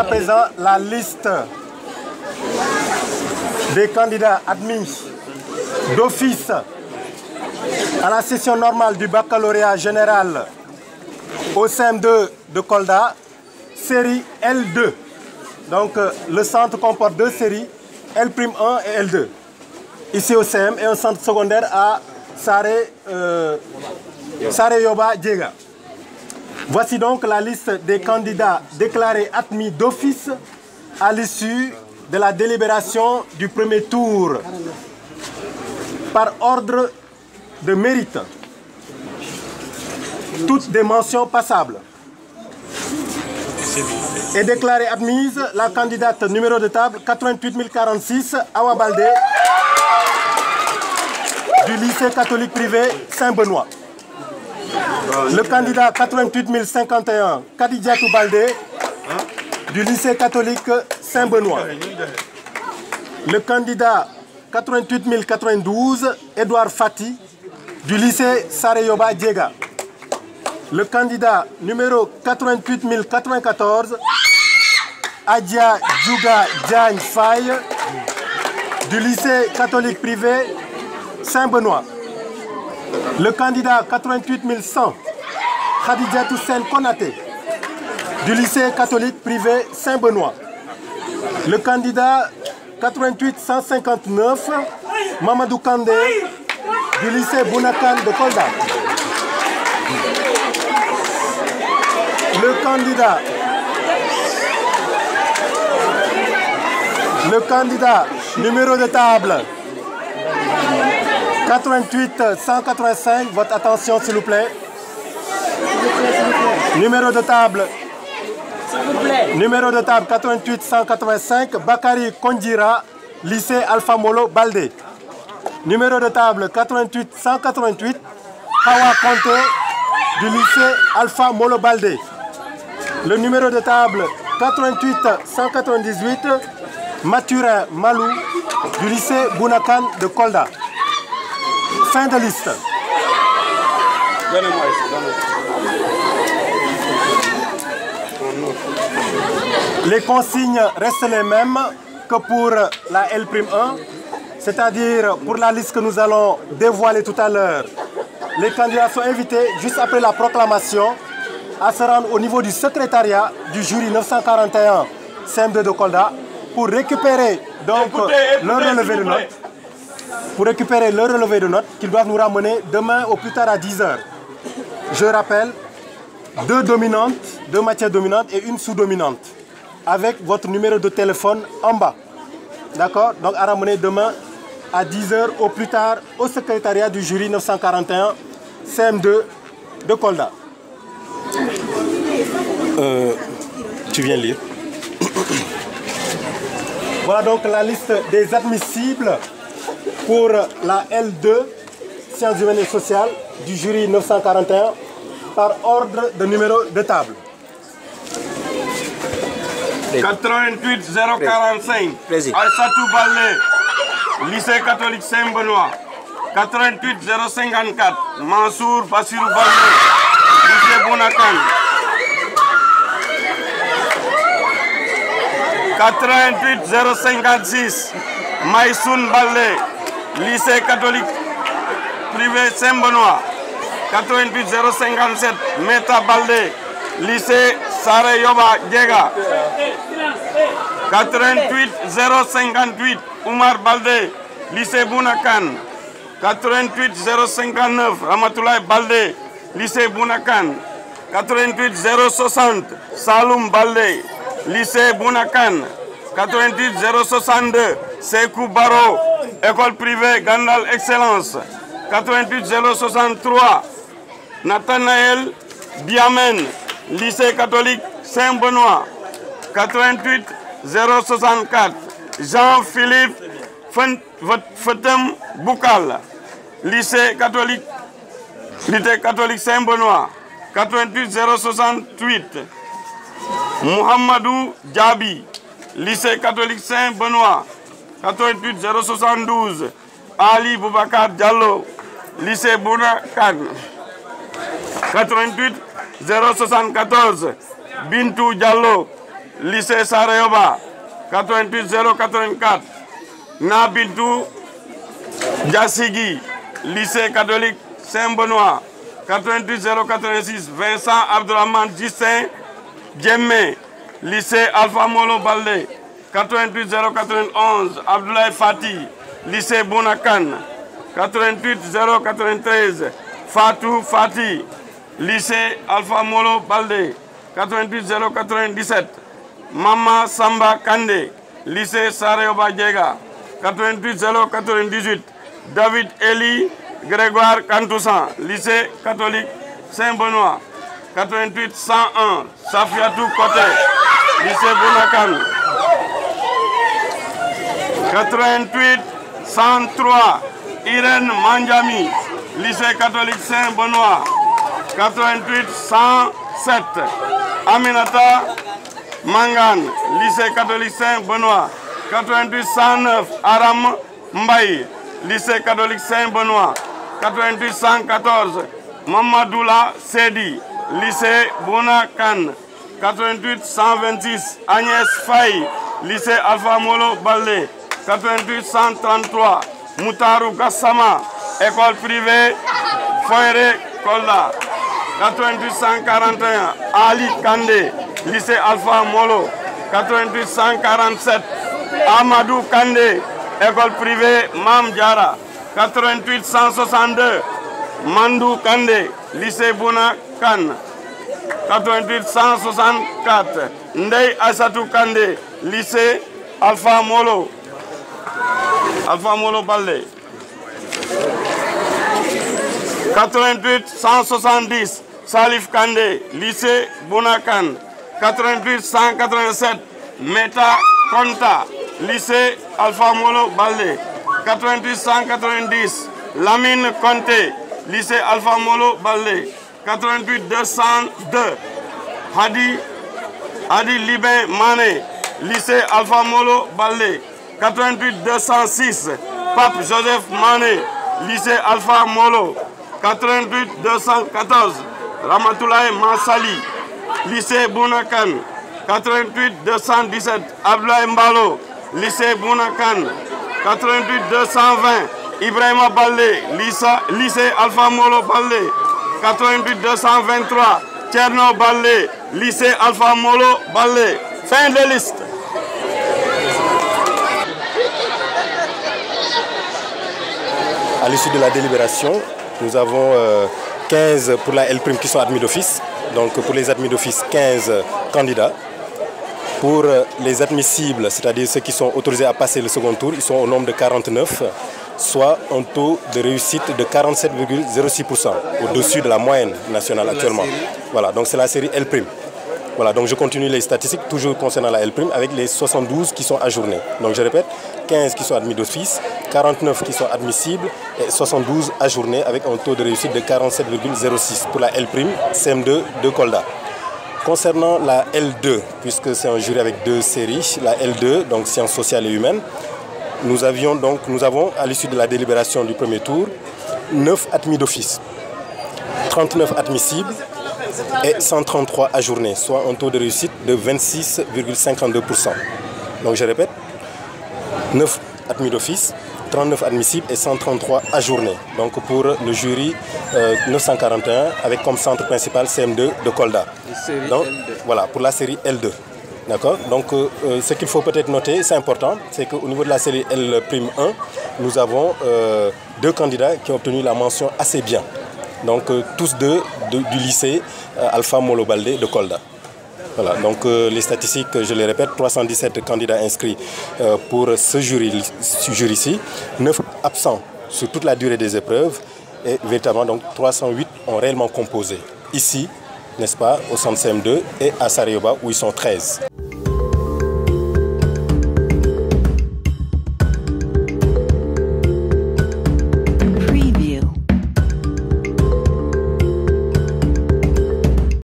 présent la liste des candidats admis d'office à la session normale du baccalauréat général au CM2 de Kolda, série L2. Donc le centre comporte deux séries, L'1 et L2. Ici au CM et un centre secondaire à Sareyoba Djega. Voici donc la liste des candidats déclarés admis d'office à l'issue de la délibération du premier tour par ordre de mérite. Toutes des mentions passables. Est déclarée admise la candidate numéro de table 88 046 Awa Baldé du lycée catholique privé Saint-Benoît. Le candidat 88 051 Kadidiatou Baldé du lycée catholique Saint-Benoît. Le candidat 88 092 Edouard Fati du lycée Sareyoba Djega. Le candidat numéro 88 094 Adia Djouga Diagne Faye du lycée catholique privé Saint-Benoît. Le candidat 88 100 Khadidiatou Sen Konaté du lycée catholique privé Saint-Benoît. Le candidat 88 159 Mamadou Kandé du lycée Bounakan de Kolda. Le candidat numéro de table 88 185, votre attention s'il vous plaît. Numéro de table 88 185 Bakary Kondjira, lycée Alpha Molo Baldé. Numéro de table 88 188 Hawa Konté du lycée Alpha Molo Baldé. Le numéro de table 88 198 Mathurin Malou du lycée Bounakan de Kolda. Fin de liste. Les consignes restent les mêmes que pour la L'1, c'est-à-dire pour la liste que nous allons dévoiler tout à l'heure. Les candidats sont invités, juste après la proclamation, à se rendre au niveau du secrétariat du jury 941 CM2 de Kolda pour récupérer donc leur relevé de notes. Pour récupérer leur relevé de notes qu'ils doivent nous ramener demain au plus tard à 10 h. Je rappelle, deux matières dominantes et une sous-dominante, avec votre numéro de téléphone en bas. D'accord? Donc à ramener demain à 10 h au plus tard au secrétariat du jury 941 CM2 de Kolda. Tu viens lire. Voilà donc la liste des admissibles pour la L2, sciences humaines et sociales, du jury 941, par ordre de numéro de table. 88 045 Aïssatou Baldé, lycée catholique Saint-Benoît. 88 054 Mansour Bassirou Baldé, lycée Bounakan. 88 056 Maïsoun Baldé, lycée catholique privé Saint-Benoît. 88 057 Meta Baldé, lycée Sareyoba Djega. 88 058 Oumar Baldé, lycée Bounakan. 88 059 Ramatoulaye Baldé, lycée Bounakan. 88 060 Saloum Baldé, lycée Bounakan. 88 062 Sekou Baro, école privée Gandal Excellence. 88 063 Nathanaël Diamen, lycée catholique Saint-Benoît. 88 064 Jean-Philippe Fetem Boukal, lycée catholique Saint-Benoît. 88 068 Mohamedou Diaby, lycée catholique Saint-Benoît. 88 072 Ali Boubacar Diallo, lycée Bounakan. 88 074 Bintou Diallo, lycée Sarayoba, 88 084. Nabintou Diassigi, lycée catholique Saint-Benoît, 88 086. Vincent Abdourahmane Distin Djemmé, lycée Alpha Molo Baldé, 88 091. Abdoulaye Fati, lycée Bonakan, 88 093. Fatou Fati, lycée Alpha Molo Baldé, 88 097. Mama Samba Kande, lycée Sarayoba Djega, 88 098. David Eli Grégoire Kantoussan, lycée catholique Saint-Benoît, 88 101. Safiatou Koté, lycée Bonakan, 88 103. Irène Mandjami, lycée catholique Saint-Benoît, 88 107. Aminata Mangan, lycée catholique Saint-Benoît, 88 109. Aram Mbaye, lycée catholique Saint-Benoît, 88 114. Mamadoula Sedi, lycée Bonakan, 88 126. Agnès Faye, lycée Alpha Molo Baldé, 88 133. Moutarou Gassama, école privée Foyre Kolda, 88 141. Ali Kandé, lycée Alpha Molo, 88 147. Amadou Kandé, école privée Mam Diara, 88 162. Mandou Kandé, lycée Bouna Kan, 88 164. Ndey Asatou Kandé, lycée Alpha Molo Baldé, 88 170. Salif Kandé, lycée Bonakan, 88 187. Meta Konta, lycée Alpha Molo Baldé, 88 190. Lamine Conté, lycée Alpha Molo Baldé, 88 202. Hadi Libin Mané, lycée Alpha Molo Baldé, 88 206. Pape Joseph Mané, lycée Alpha Molo, 88 214. Ramatoulaye Mansali, lycée Bonakan, 88 217. Abdoulaye Mbalo, lycée Bonakan, 88 220. Ibrahima Baldé, lycée Alpha Molo Baldé, 88 223. Tcherno Baldé, lycée Alpha Molo Baldé. Fin de liste. À l'issue de la délibération, nous avons 15 pour la L' qui sont admis d'office. Donc pour les admis d'office, 15 candidats. Pour les admissibles, c'est-à-dire ceux qui sont autorisés à passer le second tour, ils sont au nombre de 49, soit un taux de réussite de 47,06%, au-dessus de la moyenne nationale actuellement. Voilà, donc c'est la série L'. Voilà, donc je continue les statistiques, toujours concernant la L', avec les 72 qui sont ajournés. Donc je répète, 15 qui sont admis d'office, 49 qui sont admissibles et 72 ajournés avec un taux de réussite de 47,06 pour la L', CM2 de Kolda. Concernant la L2, puisque c'est un jury avec deux séries, la L2, donc sciences sociales et humaines, nous avons, à l'issue de la délibération du premier tour, 9 admis d'office, 39 admissibles et 133 ajournés, soit un taux de réussite de 26,52%. Donc je répète, 9 admis d'office, 39 admissibles et 133 ajournés. Donc pour le jury 941 avec comme centre principal CM2 de Kolda. Donc voilà, pour la série L2. D'accord. Donc ce qu'il faut peut-être noter, c'est important, c'est qu'au niveau de la série L'1, nous avons deux candidats qui ont obtenu la mention assez bien. Donc tous deux du lycée Alpha Molo Baldé de Kolda. Voilà, donc les statistiques, je les répète, 317 candidats inscrits pour ce jury-ci, 9 absents sur toute la durée des épreuves et véritablement donc 308 ont réellement composé. Ici, n'est-ce pas, au centre CM2 et à Sarayoba où ils sont 13.